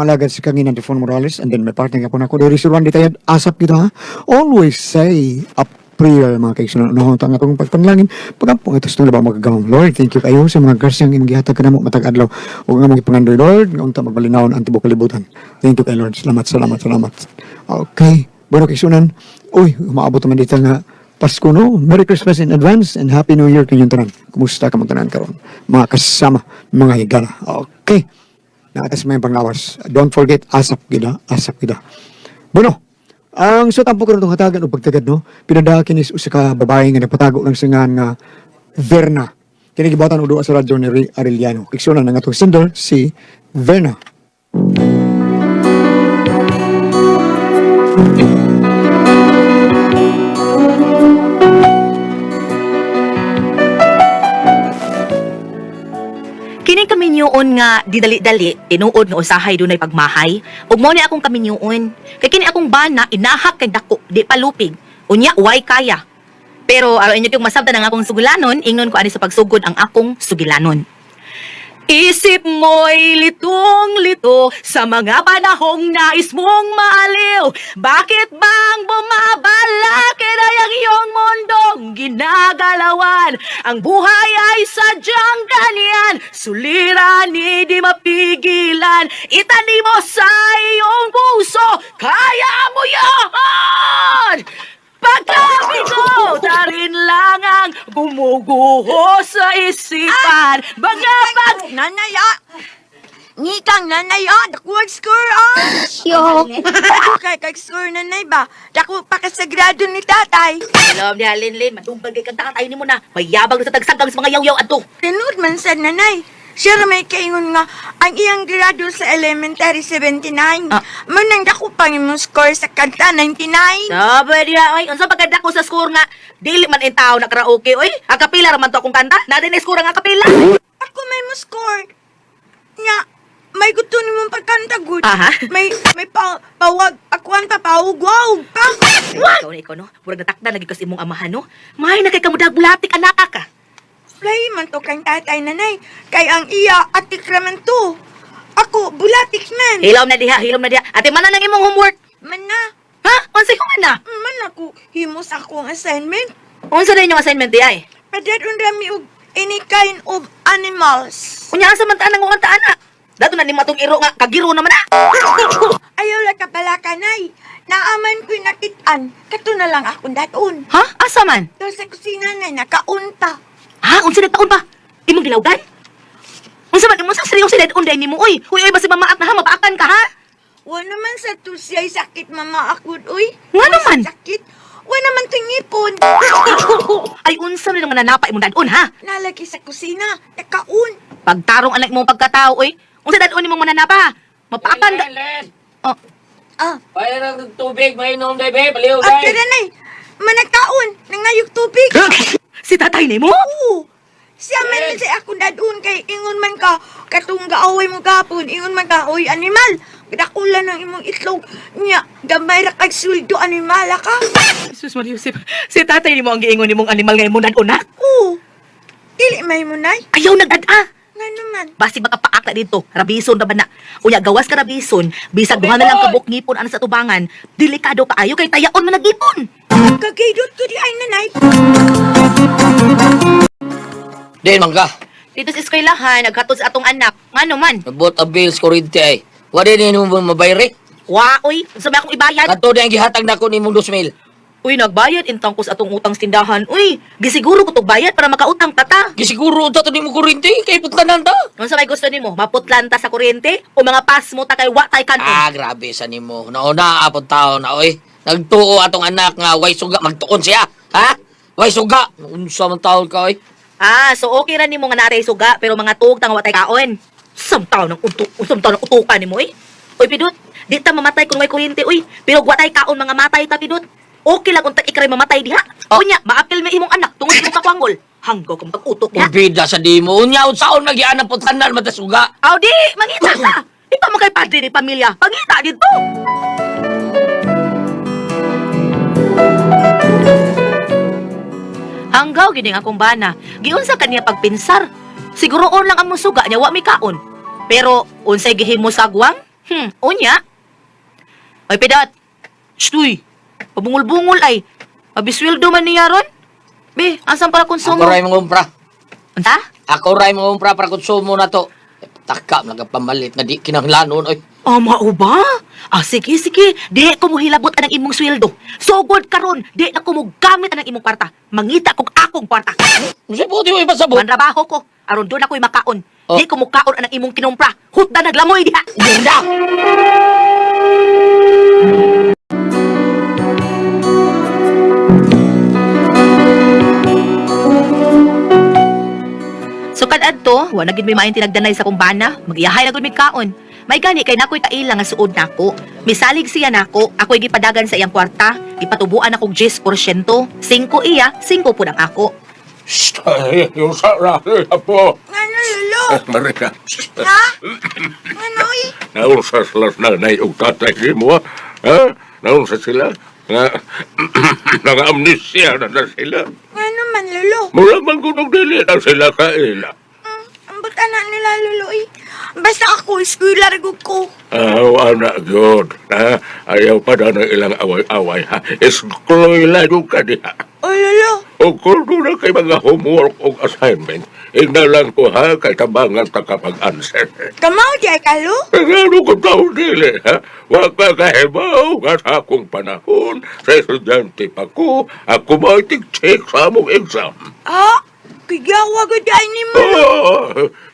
alagad si Kangin Antefon Morales and then may partner ka po na ako. Diri suruan di tayo asap kita ha. Always say a prayer mga kaigsunan. Unahon ta nga itong pagpanglangin. Pagampong ito sa ba magagamang Lord. Thank you kayo sa mga grasyang imigihatag ka na mo matag adlaw. Huwag nga mga ipangandoy Lord. Nga unta magbalinawon ang tibok kalibutan. Thank you kay Lord. Salamat. Okay. Bueno kaigsunan. Uy, umaabot naman dito nga Pasko no. Merry Christmas in advance and Happy New Year kanyang tanan. Kumusta ka tanan karon? Mga kasama, mga higala. Okay. Naatas may panglawas. Don't forget, asap kita. Bueno, ang sutampo ko itong hatagan o pagtagad, no? Pinadakin is usa ka babae nga nagpatago lang singan nga Verna. Kinigibatan o doon sa radyo ni Arellano. Kiksyonan ng atong sender, si Verna. Kini kaminyoon nga didali-dali tinuod nga usahay dunay pagmahay ug mao ni akong kaminyoon kay kini akong bana inahak kay dako di palupig unya way kaya pero aron inyo tong masabtan ang akong sugulanon ingnon ko ani sa pagsugod ang akong sugilanon. Isip mo'y litong-lito sa mga panahong nais mong maaliw. Bakit bang bumabala kinayang iyong mundong ginagalawan? Ang buhay ay sadyang ganyan, suliranin di mapigilan. Itanim mo sa iyong puso, kaya mo yan! Pagkabigo, tarin lang ang gumuguho sa isipan. Mga Nanaya! Ngitang nanaya! Dakuwag score Yo. Ako kay score nanay ba? Daku pa kasagrado ni tatay. Alam niya, Linlin, madumbag kay kang tatay ni mo na. Mayabang sa tagsagang sa mga yaw-yaw ato. Tinood man sa nanay. Siya ra may kaingon nga ang iyang grado sa elementary 79. Manang dako pa imong score sa kanta 99. Sabi niya, oy, unsa pagkanda ko sa score nga, dili man in tao na karaoke, oy. Akapila raman to akong kanta, natin na score ang akapila. Ako may mo score. Nya, may gusto ni mong pagkanta good. Aha. May pawag, ako ang papawag-wag pa. Ikaw no, murag natakda lagi kas imong amahan no. May na kay kamudag bulatik anak ka. Play man to kang tatay nanay. Kay ang iya atik raman to. Ako, bulatik man. Hilom na diha. Ate man na lang imong homework. Man na. Ha? Unsay ko man na? Man ako, himos akong assignment. Unsa na inyong assignment di ay? Padadun rami og any kind of animals. Unya sa man tanang kung ana. Dato na ni matong iro nga kagiro naman na. Ayaw lang kapala kanay. Naaman ko'y nakitaan. Kato na lang akong daton. Ha? Asa man? To sa kusina na nakaunta. Ha? Unsa nagtaon ba? Imong gilawgan? Unsa man imong sa seryoso dad unday nimo oy? Uy basi mamaat na ha, mapaakan ka ha? Wa naman sa tusiyay sakit mama ako, uy. Nga naman? Sakit. Wa naman tingipon. Ay unsa man naman nanapa imong dadon ha? Nalagi sa kusina. Nakaun. Pagtarong anak imong pagkatao oy. Unsa dadon imong mananapa? Mapaakan ka. Len! Oh, Ah, Pwede ng tubig, mainom day, be. Baliw, okay day. na nay. Manakaon. Nangayog tubig. si tatay nimo? Oo. Siya man sa akong dadun kay ingon man ka katong gaaway mo gapon ingon man ka oy animal dakula ng imong itlog nya gamay ra kag sweldo animal ka. Jesus Maria Joseph. Si tatay nimo ang giingon nimong animal nga imong dadon ha? Oo. Dili may mo nay. Ayaw nagdad-a. Nga naman. Basi makapaak na dito. Rabison na ba na? Unya, gawas ka rabison. Bisag duha na lang kabuk ngipon ana sa tubangan. Delikado pa ayo kay tayaon man nagipon. Kagaydot ko di ay nanay. Din, mangga. Dito sa eskwelahan, naghatod sa atong anak. Ngano man? Nabot a bills kurente ay. Wala din mo mabayri. Wa, oy. Sabi akong ibayad. Kato din ang gihatag na ko ni mong 2,000. Uy, nagbayad intang ko sa atong utang sa tindahan. Uy, gisiguro ko tog bayad para makautang tata. Gisiguro unta to ni mo kurente kay putlanan ta. Ano sa may gusto nimo? Maputlan ta sa kuryente? O mga pas mo ta kay wa tay kanon? Grabe sa nimo. Nauna apon tao na oy. Nagtuo atong anak nga way suga magtuon siya. Ha? Way suga. Unsa man taon ka oy? So okay ra nimo nga naray suga pero mga tuog tang wa tay kaon. Samtaw ng utukan nimo eh. Uy, Pidot, di ta mamatay kung may kuryente, uy. Pero wa tay kaon mga matay ta, Pidot. Okay lang kung ikray mamatay diha. Unya, maapil may imong anak tungod imong kakwangol. Hanggaw kang pag-utok diha. Urbida sa dimo. Unya unsaon magiana putlanan matasuga. Aw di, mangita ta. Di pa mo kay padre ni pamilya. Pangita dito. Hanggaw gining akong bana. Giunsa kaniya pagpinsar. Siguro on lang ang musuga niya wa mi kaon. Pero unsay gihimo sa agwang? Unya. Ay, Pedot. Shtuy. Pabungol-bungol ay. Mabisweldo man niya ron. Be, asan para konsumo? Ako ray mangumpra. Anta? Ako ray mangumpra para konsumo na to. Takam nagapamalit na di kinahanglanon oy. Mao ba? Sige, sige. Di ko mo hilabot anang imong sweldo. Sugod karon, di na ko mo gamit anang imong kwarta. Mangita kong akong kwarta. Kasi puti mo ipasabot. Manrabaho ko. Aron doon ako'y makaon. Oh. Di ko mo kaon anang imong kinumpra. Hutda naglamoy diha. Ganda! So kadadto, wa na gid may maayong tinagdanay sa kumbana. Magiyahay na gud mi kaon. May gani kay nakoy kaila nga suod nako. Misalig siya nako, ako'y gipadagan sa iyang kwarta. Gipatubuan akong 10%. 5 iya, 5 pud ang ako. Ay, yung sarili na po. Ngano, lolo? Marika, Ha? Ngano, eh? nausas las nanay o tatay mo, ha? Nausas sila? Nga, nang-amnesia na sila. Ngano man, lolo? Mula man kunong dili na sila kaila. Ang bata na nila, lolo, eh. Basta ako, eskwela rigog ko. Anak yun, ha? Ayaw pa na ng ilang away-away, ha? Eskloila yung kaniha. O, lolo? O kung doon na kay mga homework o assignment, ignalan ko ha, kay tabangan ta kapag-answer. Kamaw di ay kalo? Ano ko tao dili, ha? Huwag ka kahibaw nga sa akong panahon. Sa estudyante pa ko, ako may tig-check sa among exam. Ha? Kaya wag ay ni mo.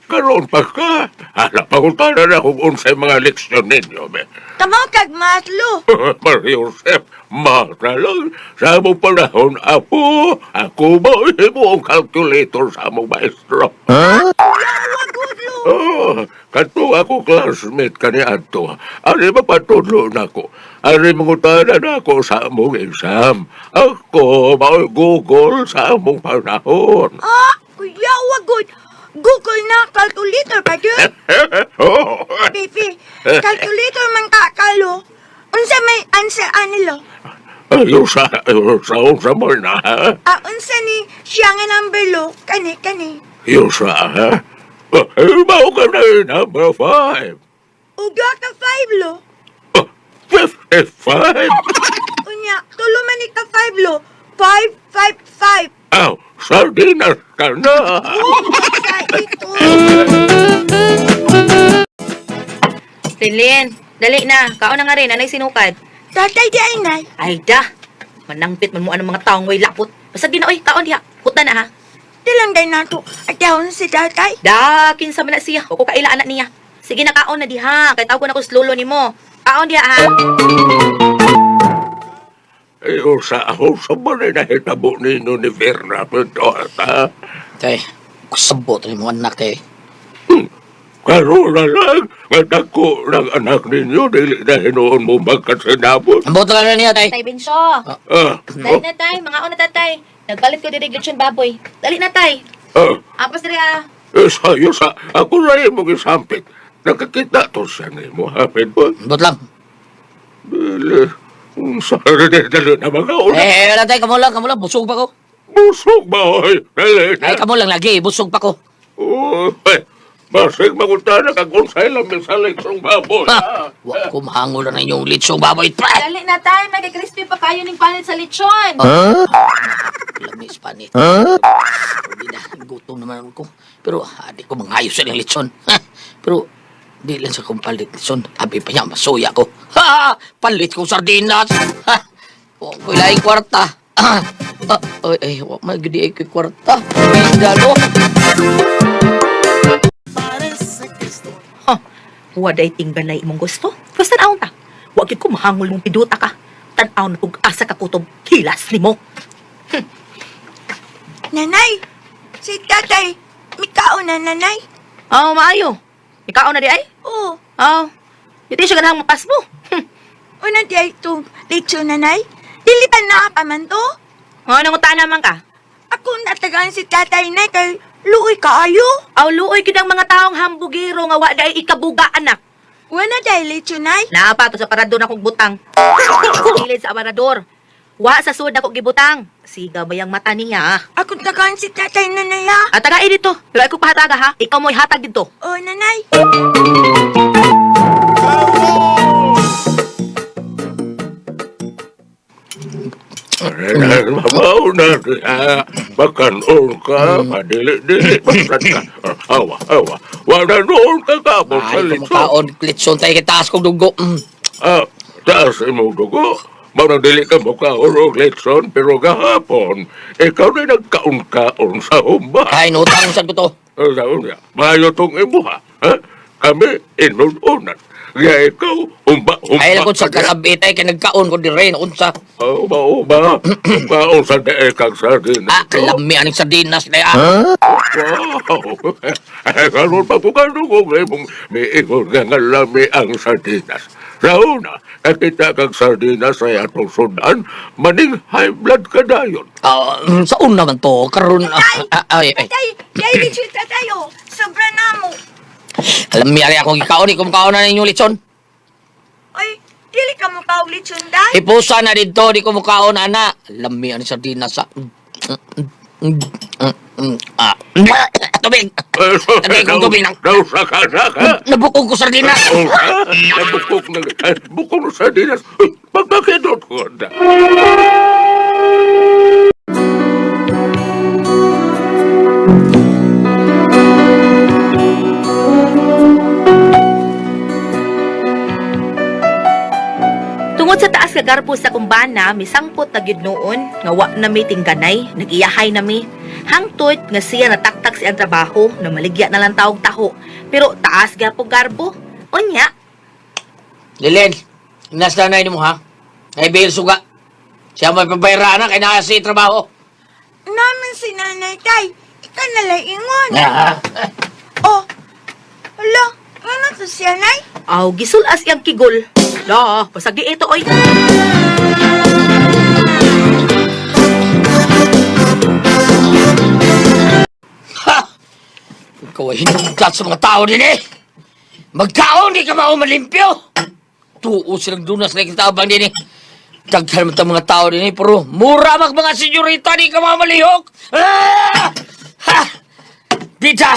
Karoon pa ka. Hala, pangutanan na kung unsay mga leksyon ninyo, be. Kamaw kag matlo. Mario Josep, mata lang. Sa among panahon, ako mo ang calculator sa among maestro. Wag lo. Kanto ako classmate kani adto. Ari mapatudlo nako. Ari mangutanan ako sa among exam. Ako mao Google sa among panahon. Kuya wag Google na calculator pa dun. Oh. Pipi, calculator man kakalo. Unsa may answer anilo? Ayo sa mo na, ha? Unsa ni siya nga number lo? Kani. Yusa, ha? Mao ka na number 5. Uga ka 5 lo. 55? Unya, tulo man ni ka 5 lo. 555. Aw, sardinas ka na. Sa ito. Rinlin, dali na. Kaon na nga rin, anay sinukad. Tatay di ay nay. Ay da. Manangpit man mo anong mga taong way lapot. Basta ginaoy, kaon diha. Hutda na ha. Tilang day nato. At yawon si tatay. Dakin sa man na siya. O ko kaila anak niya. Sige na kaon na diha. Kay tawag ko na ko slolo ni mo. Kaon diha ha. Yusa, ako sa balay na hitabo ninyo ni Fernando ha? Tay, kusabot rin mo anak tay. Karoon na lang, matako ng anak ninyo, dili na hinoon mo magkasinabot. Ambot lang na niya tay. Tay Bensyo. Dali na tay. Mga na tatay. Nagpalit ko diri glitson baboy. Dali na tay. Apas diri ah. Yusa, ako na yung mong isampit. Nakakita to siya ni mo, hapin po. Ambot lang. Dili, sorry, dali na mga ulan. Wala tay, kamo lang. Busog pa ko. Busog ba, oy? Dali Ay, na. kamo lang lagi. Busog pa ko. Basig magunta na kag unsay lang sa leksong baboy. Ha! Wa ko mahangol na inyong litsong baboy. Pre! Dali na tay. May crispy pa kayo ning panit sa lechon. Lamis panit. Hindi na. Gutom naman ako. Pero adik ko mangayos sa lechon. Pero di lang sa kong palit lechon. Abi pa niya, masuya ko. Ha! Palit kong sardinas. Ha! Huwag ko ilaing kwarta. Ay, huwag magdi ay ko'y kwarta. Bindalo. Waday tinggalay imong gusto. Basta naon ta. Wa gid ko mahangol mong piduta ka. Tan-aw na kung asa ka kutob hilas nimo. Nanay, si tatay, mikaon na nanay. Maayo. Ikaw na di ay? Oo, Hindi siya ganang mapas mo. una di ay itong lechon nanay. Dilitan na pa man to. Nanguta naman ka. Ako natagaan si tatay na kay luoy kaayo. Luoy gid ang mga taong hambugiro nga wa day ikabuga anak. Wala dahil lechon nay. Napato sa parador na kong butang. Kilid sa aparador. Wa sa sud ako gibutang. Siga bayang mata niya. Ako tagaan si tatay nanay ha. Tagay dito. Pero ako pahataga ha. Ikaw mo'y hatag dito. O nanay. Mabaw na siya. Pagkanon ka, madili-dili. Basan ka. Awa. Wala noon ka kapon sa Ay, litson. kumakaon, litson tayo kitaas kong dugo. Taas mo dugo. Marang dili ka mo kaon litson, pero gahapon, ikaw na nagkaon-kaon sa humba. Ay, nutang saan ko to. Sa unya, mayo tong imuha. Ha? Kami inununan. Kaya ikaw, humba-humba. Ay, lakot sa kasabit ay nagkaon ko di rin. Unsa? Uba. Kaon sa dae kang sardin. Lami aning sardinas na Wow! Karoon pa po kanugong mong may ingon nga lami ang sardinas. Sa una, nakita kang sardinas ay atong sundan, maning high blood ka dayon. Sa una man to, karon ay. Tay, litson tayo. Sobra na mo. Alam mi ari akong ikaon, kumakaon na ninyo litson. Ay, dili ka mo kaulit sunday. Ipusa na dito, di ko mukaon, ana. Alam mi aning sardinas sa... Tubig! Tagay kong tubig ng... Nausa ka na ka? Nabukog ko sardinas! Nabukok na bukok sa sardinas. Pagkakidot ko na. Tungod sa taas nga garbo sa kumbana, misangpot na gyud noon, nga wa na mi tingganay, nag-iyahay na mi. Hangtod nga siya nataktak siyang trabaho, na maligya na lang tawag taho. Pero taas ga po garbo. Unya, Lilen, inas na mo ha? Ay, Bill Suga. Siya may pabayra na, kaya nakasi trabaho. Naman si nanay, tay. Ikaw nalang ingon. Ah, Oh, hala, ano to siya, nay? aw gisulas iyang kigol. La, pasagi ito oy. ha! Ikaw ay hinungkat sa mga tao din eh. Magkaon, di ka maumalimpyo. Tuo silang dunas na kitabang din eh. Daghan mo mga tao din eh, pero mura mga senyorita, di ka mamalihok. Ha! Bida!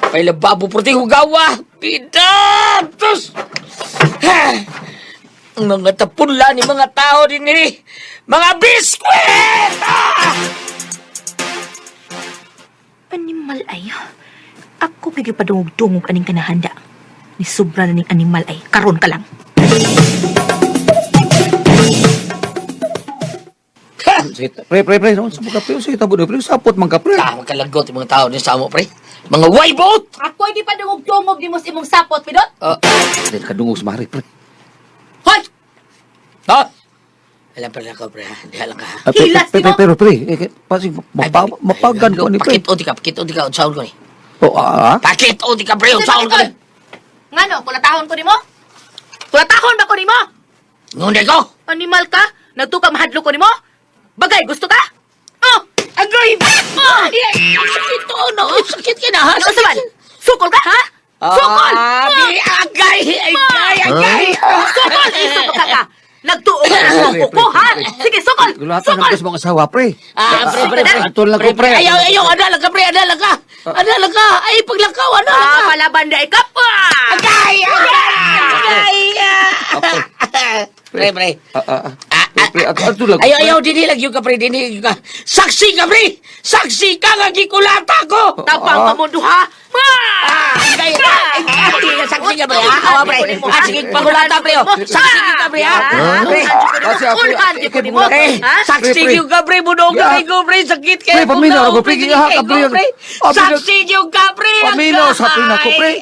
May lababo puti hugawa. Bida! Tus! Ha! Ang mga tapunla ni mga tao din eh. Mga biskwit! Animal ay. Ako bigay pa dungog-dungog aning kanahanda. Ni sobra na ning animal ay. Karon ka lang. Pre, no? Sa mga pre, sa tabo na pre, sapot man ka, pre. Magkalagot yung mga tao din sa amo, pre. Mga Y-boat! Ako di pa dungog-dungog di mo imong sapot, pidot. Dahil ka dungos, mari, pre. Hoy! Ha? Alam pa rin ako, pre. Hindi lang ka. Hilas, di mo? Pero, pre, pasig, mapagan ko ni, pre. Pakit o di ka, unsaon ko ni. Pakit o di ka, pre, Sige, unsaon ko ni. Ngano, kulatahon ko nimo? Kulatahon ba ko nimo? Ngunday ko! Animal ka? Nagtukang mahadlo ko nimo? Bagay, gusto ka? Oh! Agay! Sakit to, no? Sakit ka na, ha? Ano sa man? Sukol ka, ha? Sukol! Agay! Agay! Sukol! Sukol ka! Nagtuog ka sa upo, ha? Sige, sukol! Gulatan Sukol! ng mga asawa, pre. Pre. Atol lang ko, pre. Ayaw, adalag ka, pre, adalag ka! Adalag ka! Ay, paglakaw, adalag ka! Palaban na ikap! Agay! Pre. Pre, atol lang ko, pre. Ayaw, dinilag yung ka, pre, dinilag yung ka. Saksi ka, pre! Saksi ka nga gikulata ko! Tapang pamundo, ha? Agay! Saksi ka, pre, ha? Awa, pre. Sige, pagulata, pre, saksi ka, pre, ha? Pre, saksi yung ka, pre, bunog ka kay ko, pre, sakit kayo. Pre, paminaw ako, pre, giha ka, pre. Saksi yung ka, pre. Paminaw sa pin ako, pre.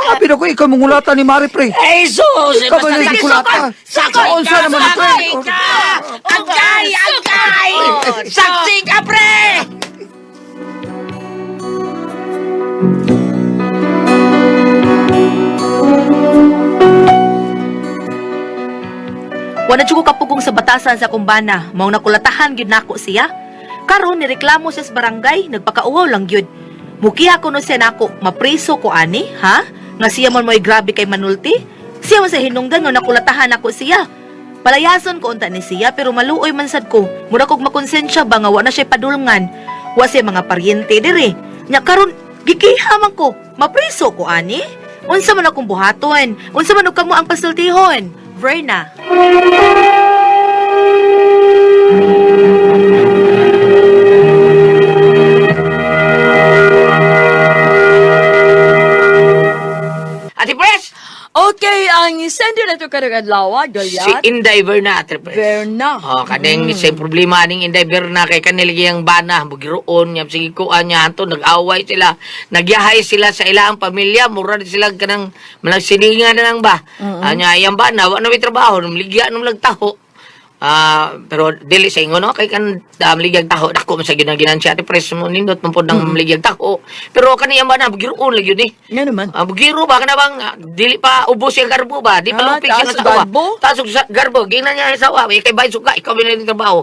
Happy na ko, ikaw mangulatan ni Mari, pre. Ay, sus! Ikaw ba na kulata? Sakon Unsa naman, pre? Agay! Saksi ka, pre! Wala jud ko kapugong sa batasan sa kumbana, mao nakulatahan gyud nako siya. Karon nireklamo siya sa barangay, nagpakauwaw lang gyud. Mukiha ko no siya nako, mapriso ko ani, ha? Nga siya man mo'y grabe kay manulti. Siya man sa hinungdan nga nakulatahan ako siya. Palayason ko unta ni siya pero maluoy man sad ko. Mura kog makonsensya ba nga wa na siya padulngan. Wa siya mga paryente diri. Nya karon gikiha man ko, mapriso ko ani. Unsa man akong buhaton? Unsa man og kamo ang pasultihon? Verna. ito ka nag-adlawa, Si Goliath? Inday Berna, Ate Pres. Berna. Oh, kaneng sa problema ning Inday Berna kay kaniligiyang bana, bugiroon niya sige kuan niya anto nag-away sila, nagyahay sila sa ilang pamilya, mura sila kanang managsininga na lang ba. Anya iyang bana, wa na may trabaho, namligya nung lagtaho. Pero dili sa ingon no kay kan ligyang taho dako man sa ginaginan siya Ate Pres mo nindot man pod ng ligyang taho. Pero kaniyang bana bugiroon lagi yun eh. Nga naman. Bugiro ba kana bang dili pa ubos yung garbo ba? Di pa lupig siya taas nga sawa. garbo? Tasok sa garbo, gina niya yung sawa. Kay bay suga, ikaw binili ng trabaho.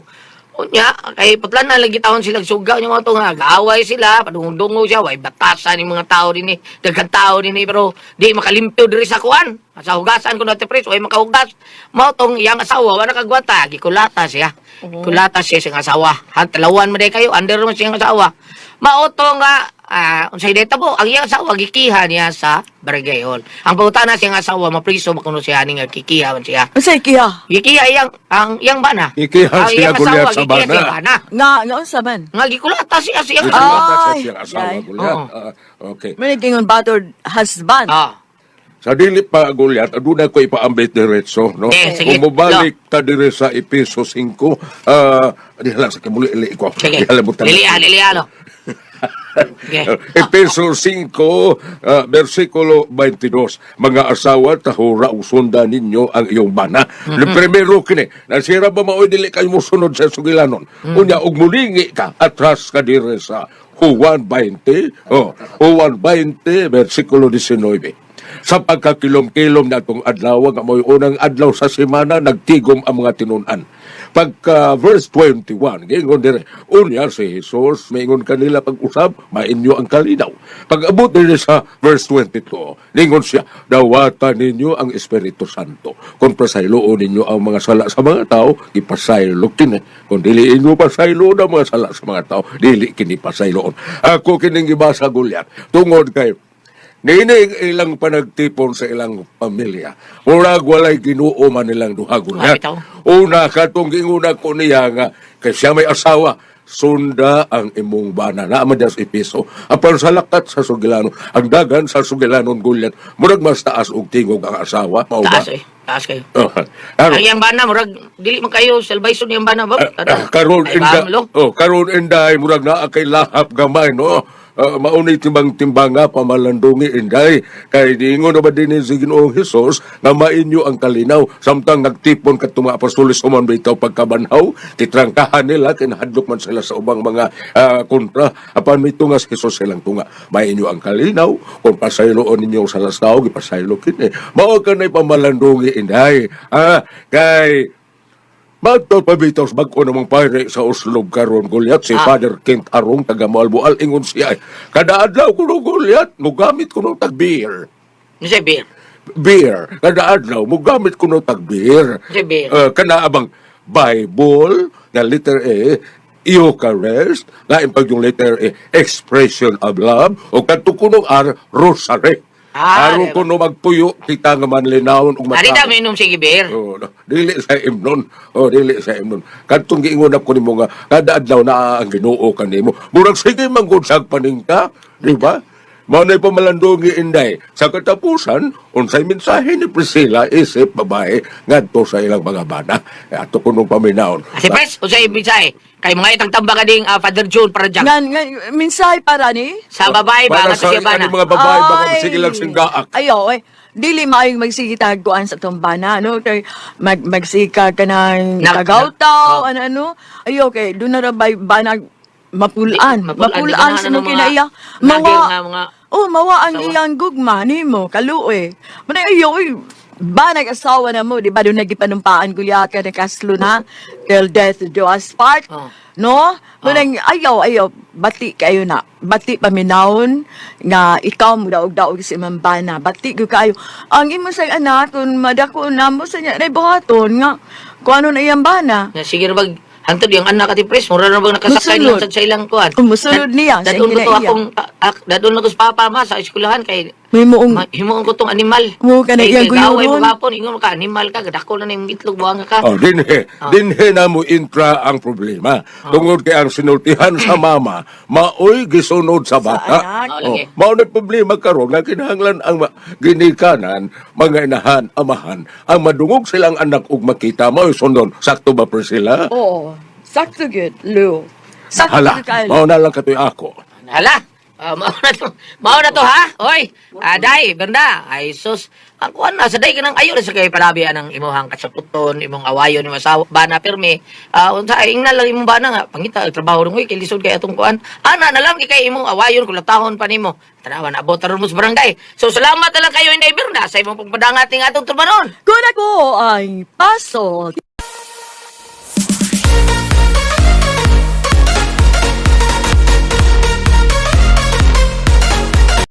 Unya, kay putlan na lagi taon silang suga yung mga to nga. Gaaway sila, padungong-dungo siya, way batasan yung mga tao din eh. Daghang tao din eh, pero di makalimpyo diri sa kuan. Sa hugasan ko na Ate Pres, way makahugas. Mao tong iyang asawa, wala kagwanta, gikulata siya. Kulata siya sa asawa. Talawan mo day kayo, under mo siyang asawa. Mao to nga unsay deta po, ang iyang asawa gikiha niya sa barangay hall. Ang pangutana siyang asawa mapriso makuno siya ni nga kikiha man siya. Unsay kiha? Gikiha iyang bana. Gikiha Ang siya iyang Goliath asawa, sa gikiha bana. siya bana. Nga unsa man? Nga gikulata siya siyang Ito asawa. sa Ay, siyang asawa, ay. Goliath. Oo. Okay. May gingon battered husband. Sa dili pa Goliath, aduna ko ipaambit diretso, no? Sige. Kung mabalik ta dire sa Epeso 5, di halang sa kimuli ko. Sige. Di halabutan. Lilialo. Okay. Epeso 5, versikulo 22. Mga asawa, tahura usundan ninyo ang iyong bana. Primero kini, nasira ba maoy dili kayo mo sunod sa sugilanon? Unya, ug mulingi ka, atras ka dire sa Juan 20, Juan 20, versikulo 19. Sa pagkakilom-kilom na itong adlaw, nga mo'y unang adlaw sa semana, nagtigom ang mga tinunan. Pagka verse 21, gingon dire, unya si Jesus, maingon kanila pag-usab, mainyo ang kalinaw. Pag abot dire sa verse 22, gingon siya, dawatan ninyo ang Espiritu Santo. Kung pasayloon ninyo ang mga sala sa mga tao, ipasaylo kini. Kung dili inyo pasayloon ang mga sala sa mga tao, dili kini pasayloon. Ako kining ibasa Goliath, tungod kay Nini ilang panagtipon sa ilang pamilya. Murag walay Ginoo man nilang duha Goliath. Bitaw. Una katong ginguna ko niya nga kay siya may asawa. Sunda ang imong bana na man sa Epeso. Apan sa lakat sa sugilanon, ang dagan sa sugilanon Goliath, murag mas taas og tingog ang asawa. Mao ba? Taas kayo. Ano? Ang iyang bana, murag, dili man kayo, salbayson yung bana ba? Karon Ay, inda, bamlo. karon inday murag naa kay lahap gamay no. Maunay timbang-timbanga pamalandungi inday kay diingon na ba din si Ginoong Hesus nga mainyo ang kalinaw samtang nagtipon kat mga apostoles human bitaw pagkabanhaw titrangkahan nila kinahadlok man sila sa ubang mga kontra apan may tunga si Hesus silang tunga mainyo ang kalinaw kung pasayloon ninyo sa lastaw gipasaylo kini mao kanay pamalandungi inday kay Magtol pabitos bag-o namang pare sa Oslob karon Goliath si Father Kent Arong taga Malboal ingon siya kada adlaw kuno Goliath mugamit kuno tag beer. Kasi beer. Beer kada adlaw mugamit kuno tag beer. Kasi beer. Kana abang Bible na letter A Eucharist lain pag yung letter A expression of love o kadto kuno R rosary. Aron diba? kuno magpuyo kita nga manlinawon ug Ari dami inom sige beer. Dili sa imnon. Dili sa imnon. Kadtong giingon ako nimo nga kada adlaw na ang Ginoo kanimo. Murag sige manggod sa paningka, di ba? Mao nay pamalandungi inday. Sa katapusan, unsay mensahe ni Priscilla isip babae ngadto sa ilang mga bana. Ato kuno paminaon. Kasi pres, usay bisay. Kay mga itang tamba ka ding Father John para dyan. Minsay para ni? Sa babae ba? Para Nga to siya sa bana. mga babae baka sige lang singgaak. Ayaw dili maayong magsigitag kuan sa tumbana no kay magsika ka ng tagawtaw ano ayo kay do na ra bay banag mapulaan sa mo kinaiya mawa mawa ang iyang gugma nimo kaluoy manay ayo banag asawa na mo di ba do nagipanumpaan Goliath ka kaslo na till death do us part no manay ayaw bati kayo na bati paminawon nga ikaw mo daog si mambana bati gyud kayo ang imo sa anak kun madako na mo sa nya buhaton nga kung ano na iyang bana Sige na bag hantod yung anak ati pres, mura na bang nakasakay lang sa ilang kuan. Musulod niya sa Dadon ko to kinaiya. dadon na ko sa papa ma sa eskwelahan kay May moong Himuon ko tong animal. Mo ka na iyang gaway mo guyuron. gapon, ingon ka animal ka, gadako na ning itlog buang ka. Oh, dinhe na mo intra ang problema. Tungod kay ang sinultihan sa mama, maoy gisunod sa bata. anak. Oh, lagi. Mao na problema karon nga kinahanglan ang ginikanan, mga inahan, amahan, ang madungog silang anak ug makita mao sunod. Sakto ba Priscilla? Oo. Sakto good, Lou. Sakto Hala, good kayo. mao na lang katoy ako. Hala, mao na to ha? Oy, Day, Berna, ay sus. Ang kuan na, sa day ka nang ayo na sa kay palabi ang imuhang kasaputon, imong awayon, imong asawa, bana pirmi. Unsa ay ingna lang imong bana nga, pangita, trabaho rin, uy, kay lisod kay atong kuan. Ana na lang kay imong awayon, kung latahon pa nimo. Tanawa na, abot taron mo sa barangay. So, salamat na lang kayo, Inday Berna, sa imong pagpadangat ng atong turbanon. Kung ako ay paso,